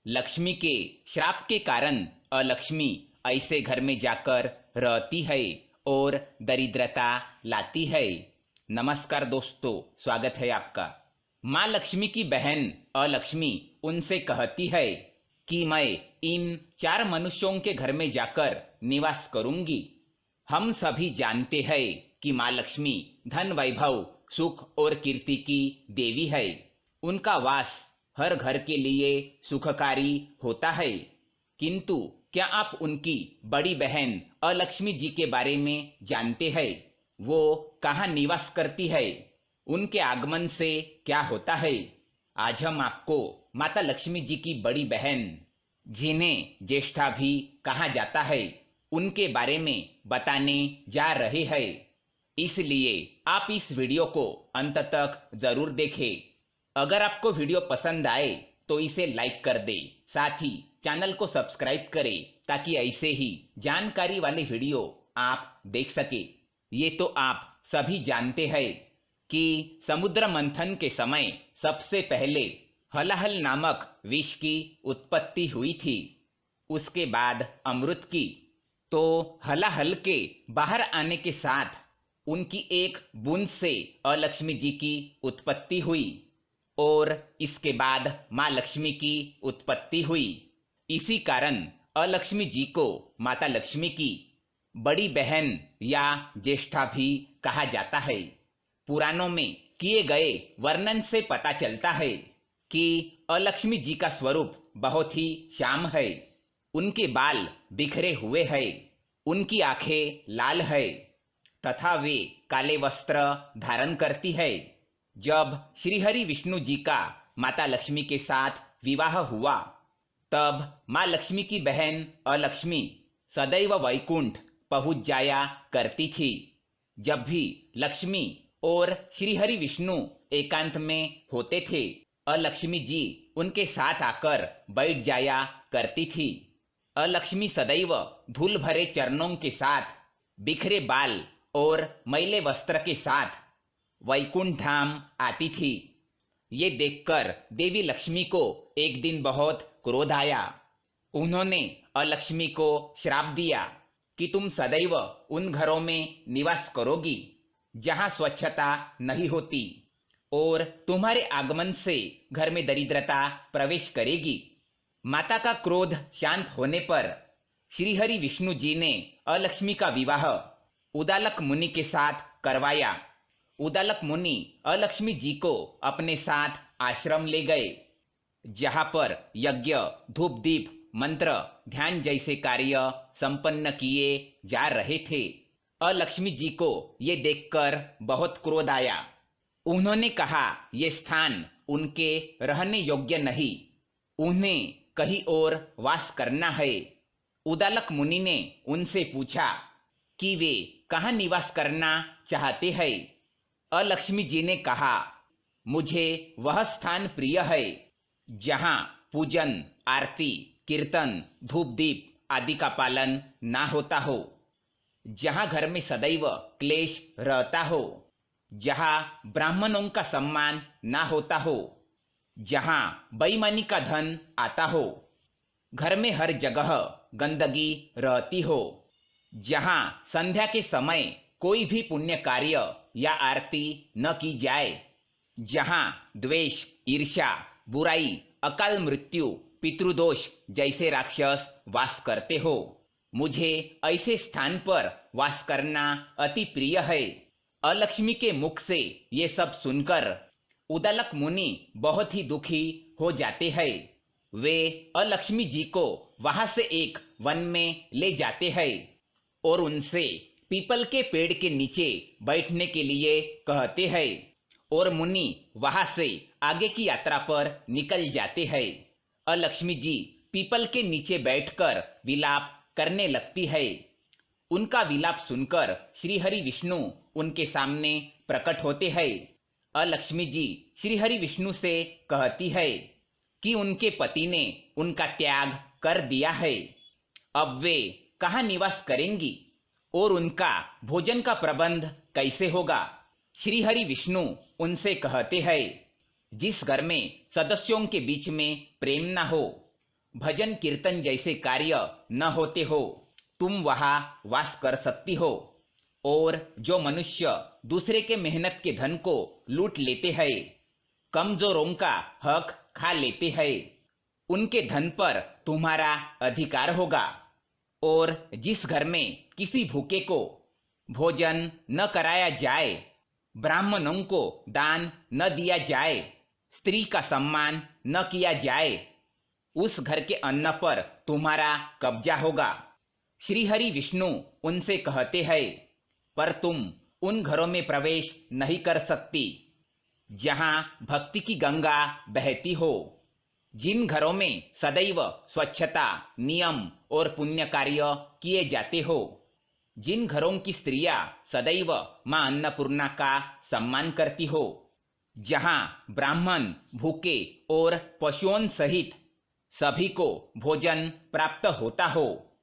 लक्ष्मी के श्राप के कारण अलक्ष्मी ऐसे घर में जाकर रहती है और दरिद्रता लाती है। नमस्कार दोस्तों, स्वागत है आपका। माँ लक्ष्मी की बहन अलक्ष्मी उनसे कहती है कि मैं इन 4 मनुष्यों के घर में जाकर निवास करूंगी। हम सभी जानते हैं कि माँ लक्ष्मी धन, वैभव, सुख और कीर्ति की देवी है। उनका वास हर घर के लिए सुखकारी होता है। किंतु क्या आप उनकी बड़ी बहन अलक्ष्मी जी के बारे में जानते हैं? वो कहाँ निवास करती है? उनके आगमन से क्या होता है? आज हम आपको माता लक्ष्मी जी की बड़ी बहन, जिन्हें ज्येष्ठा भी कहा जाता है, उनके बारे में बताने जा रहे हैं। इसलिए आप इस वीडियो को अंत तक जरूर देखें। अगर आपको वीडियो पसंद आए तो इसे लाइक कर दे, साथ ही चैनल को सब्सक्राइब करें ताकि ऐसे ही जानकारी वाले वीडियो आप देख सके। ये तो आप सभी जानते हैं कि समुद्र मंथन के समय सबसे पहले हलाहल नामक विष की उत्पत्ति हुई थी, उसके बाद अमृत की। तो हलाहल के बाहर आने के साथ उनकी एक बूंद से अलक्ष्मी जी की उत्पत्ति हुई और इसके बाद माँ लक्ष्मी की उत्पत्ति हुई। इसी कारण अलक्ष्मी जी को माता लक्ष्मी की बड़ी बहन या ज्येष्ठा भी कहा जाता है। पुराणों में किए गए वर्णन से पता चलता है कि अलक्ष्मी जी का स्वरूप बहुत ही श्याम है। उनके बाल बिखरे हुए हैं, उनकी आंखें लाल है तथा वे काले वस्त्र धारण करती है। जब श्रीहरि विष्णु जी का माता लक्ष्मी के साथ विवाह हुआ, तब माँ लक्ष्मी की बहन अलक्ष्मी सदैव वैकुंठ पहुंच जाया करती थी। जब भी लक्ष्मी और श्रीहरि विष्णु एकांत में होते थे, अलक्ष्मी जी उनके साथ आकर बैठ जाया करती थी। अलक्ष्मी सदैव धूल भरे चरणों के साथ, बिखरे बाल और मैले वस्त्र के साथ वैकुंठ धाम आती थी। ये देखकर देवी लक्ष्मी को एक दिन बहुत क्रोध आया। उन्होंने अलक्ष्मी को श्राप दिया कि तुम सदैव उन घरों में निवास करोगी जहां स्वच्छता नहीं होती और तुम्हारे आगमन से घर में दरिद्रता प्रवेश करेगी। माता का क्रोध शांत होने पर श्रीहरि विष्णु जी ने अलक्ष्मी का विवाह उदालक मुनि के साथ करवाया। उदालक मुनि अलक्ष्मी जी को अपने साथ आश्रम ले गए, जहां पर यज्ञ, धूप दीप, मंत्र, ध्यान जैसे कार्य संपन्न किए जा रहे थे। अलक्ष्मी जी को ये देखकर बहुत क्रोध आया। उन्होंने कहा, ये स्थान उनके रहने योग्य नहीं, उन्हें कहीं और वास करना है। उदालक मुनि ने उनसे पूछा कि वे कहाँ निवास करना चाहते हैं। अलक्ष्मी जी ने कहा, मुझे वह स्थान प्रिय है जहां पूजन, आरती, कीर्तन, धूप दीप आदि का पालन ना होता हो, जहां घर में सदैव क्लेश रहता हो, जहां ब्राह्मणों का सम्मान ना होता हो, जहां बेईमानी का धन आता हो, घर में हर जगह गंदगी रहती हो, जहां संध्या के समय कोई भी पुण्य कार्य या आरती न की जाए, जहां द्वेष, ईर्ष्या, बुराई, अकाल मृत्यु, पितृदोष जैसे राक्षस वास करते हो। मुझे ऐसे स्थान पर वास करना अति प्रिय है। अलक्ष्मी के मुख से ये सब सुनकर उदालक मुनि बहुत ही दुखी हो जाते हैं। वे अलक्ष्मी जी को वहां से एक वन में ले जाते हैं और उनसे पीपल के पेड़ के नीचे बैठने के लिए कहते हैं और मुनि वहां से आगे की यात्रा पर निकल जाते हैं। अलक्ष्मी जी पीपल के नीचे बैठकर विलाप करने लगती है। उनका विलाप सुनकर श्रीहरि विष्णु उनके सामने प्रकट होते हैं। अलक्ष्मी जी श्रीहरि विष्णु से कहती है कि उनके पति ने उनका त्याग कर दिया है, अब वे कहाँ निवास करेंगी और उनका भोजन का प्रबंध कैसे होगा। श्रीहरि विष्णु उनसे कहते हैं, जिस घर में सदस्यों के बीच में प्रेम न हो, भजन कीर्तन जैसे कार्य न होते हो, तुम वहां वास कर सकती हो। और जो मनुष्य दूसरे के मेहनत के धन को लूट लेते हैं, कमजोरों का हक खा लेते हैं, उनके धन पर तुम्हारा अधिकार होगा। और जिस घर में किसी भूखे को भोजन न कराया जाए, ब्राह्मणों को दान न दिया जाए, स्त्री का सम्मान न किया जाए, उस घर के अन्न पर तुम्हारा कब्जा होगा। श्री हरि विष्णु उनसे कहते हैं, पर तुम उन घरों में प्रवेश नहीं कर सकती जहां भक्ति की गंगा बहती हो, जिन घरों में सदैव स्वच्छता, नियम और पुण्य कार्य किए जाते हो, जिन घरों की स्त्रियां सदैव मां अन्नपूर्णा का सम्मान करती हो, जहां ब्राह्मण भूखे और पशुओं सहित सभी को भोजन प्राप्त होता हो,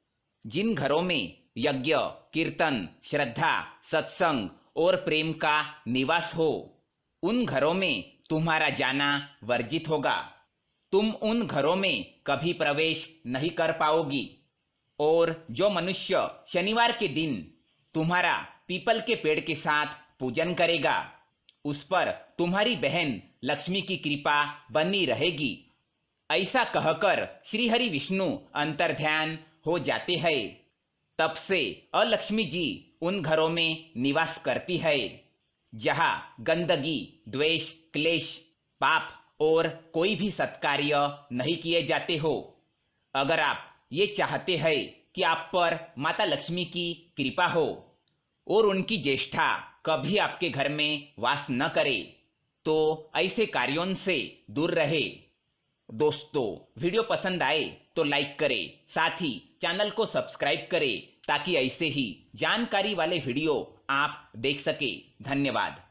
जिन घरों में यज्ञ, कीर्तन, श्रद्धा, सत्संग और प्रेम का निवास हो, उन घरों में तुम्हारा जाना वर्जित होगा। तुम उन घरों में कभी प्रवेश नहीं कर पाओगी। और जो मनुष्य शनिवार के दिन तुम्हारा पीपल के पेड़ के साथ पूजन करेगा, उस पर तुम्हारी बहन लक्ष्मी की कृपा बनी रहेगी। ऐसा कहकर श्री हरि विष्णु अंतर्ध्यान हो जाते हैं। तब से अलक्ष्मी जी उन घरों में निवास करती है जहां गंदगी, द्वेष, क्लेश, पाप और कोई भी सत्कार्य नहीं किए जाते हो। अगर आप ये चाहते हैं कि आप पर माता लक्ष्मी की कृपा हो और उनकी ज्येष्ठा कभी आपके घर में वास न करे, तो ऐसे कार्यों से दूर रहे। दोस्तों, वीडियो पसंद आए तो लाइक करें, साथ ही चैनल को सब्सक्राइब करें ताकि ऐसे ही जानकारी वाले वीडियो आप देख सके। धन्यवाद।